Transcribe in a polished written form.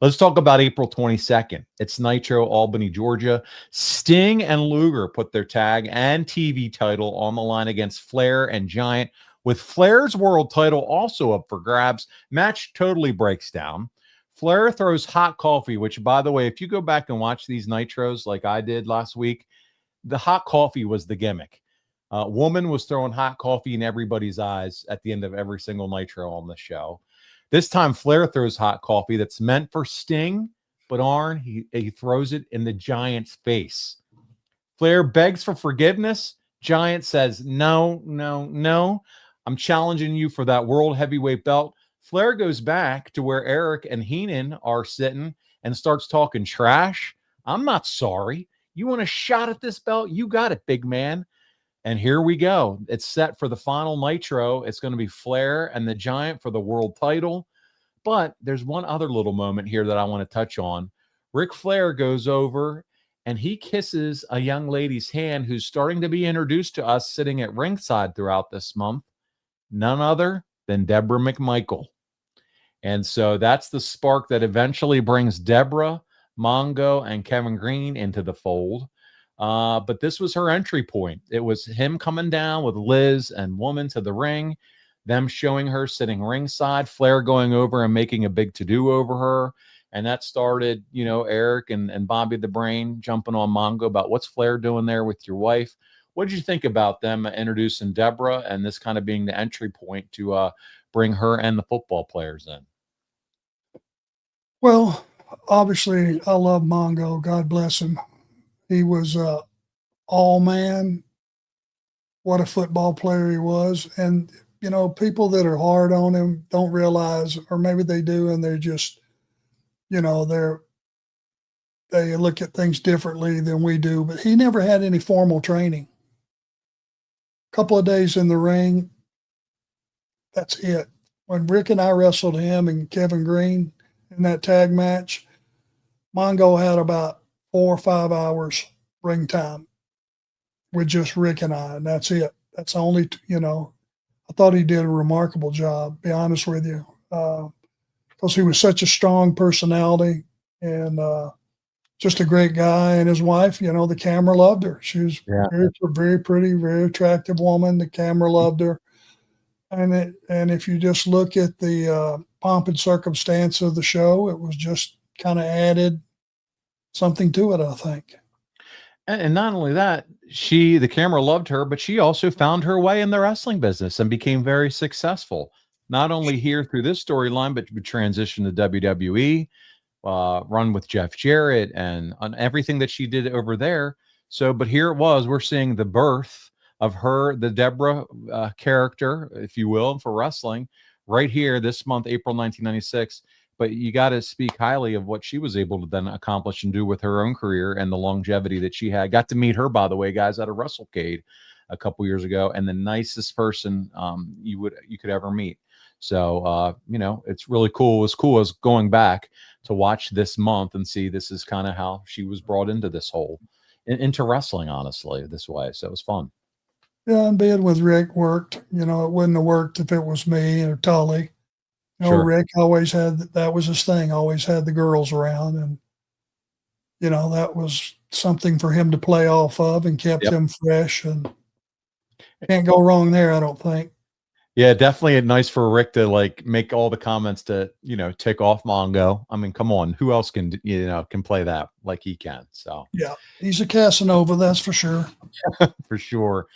Let's talk about April 22nd. It's Nitro, Albany, Georgia. Sting and Luger put their tag and TV title on the line against Flair and Giant, with Flair's world title also up for grabs. Match totally breaks down. Flair throws hot coffee, which, by the way, if you go back and watch these Nitros like I did last week, the hot coffee was the gimmick. Woman was throwing hot coffee in everybody's eyes at the end of every single Nitro on the show. This time, Flair throws hot coffee that's meant for Sting, but Arn, he throws it in the Giant's face. Flair begs for forgiveness. Giant says, no, no, no. I'm challenging you for that world heavyweight belt. Flair goes back to where Eric and Heenan are sitting and starts talking trash. I'm not sorry. You want a shot at this belt? You got it, big man. And here we go. It's set for the final Nitro. It's going to be Flair and the Giant for the world title. But there's one other little moment here that I want to touch on. Ric Flair goes over and he kisses a young lady's hand who's starting to be introduced to us sitting at ringside throughout this month. None other than Debra McMichael. And so that's the spark that eventually brings Debra, Mongo, and Kevin Green into the fold. But this was her entry point. It was him coming down with Liz and Woman to the ring, them showing her sitting ringside, Flair going over and making a big to-do over her. And that started, Eric and Bobby the Brain jumping on Mongo about what's Flair doing there with your wife. What did you think about them introducing Debra and this kind of being the entry point to bring her and the football players in? Well, obviously, I love Mongo. God bless him. He was all man. What a football player he was. And, people that are hard on him don't realize, or maybe they do, and they're just, they look at things differently than we do. But he never had any formal training. A couple of days in the ring, that's it. When Rick and I wrestled him and Kevin Green in that tag match, Mongo had about 4 or 5 hours ring time with just Rick and I, and that's it. That's only, I thought he did a remarkable job, be honest with you, because he was such a strong personality and just a great guy. And his wife, the camera loved her. She was very, very pretty, very attractive woman. The camera loved her. And if you just look at the pomp and circumstance of the show, it was just kind of added something to it, I think. And not only that, the camera loved her, but she also found her way in the wrestling business and became very successful. Not only here through this storyline, but transition to WWE, run with Jeff Jarrett and on everything that she did over there. So, but here it was, we're seeing the birth of her, the Debra character, if you will, for wrestling right here this month, April 1996. But you got to speak highly of what she was able to then accomplish and do with her own career and the longevity that she had. Got to meet her, by the way, guys, at a WrestleCade a couple years ago, and the nicest person you could ever meet. So, it's really cool. It was cool as going back to watch this month and see this is kind of how she was brought into this whole, into wrestling, honestly, this way. So it was fun. Yeah, and being with Rick worked. It wouldn't have worked if it was me or Tully. Sure. Rick always had, that was his thing, always had the girls around. And, that was something for him to play off of and kept him fresh. And can't go wrong there, I don't think. Yeah, definitely nice for Rick to make all the comments to, tick off Mongo. I mean, come on, who else can play that like he can? So yeah, he's a Casanova, that's for sure. For sure.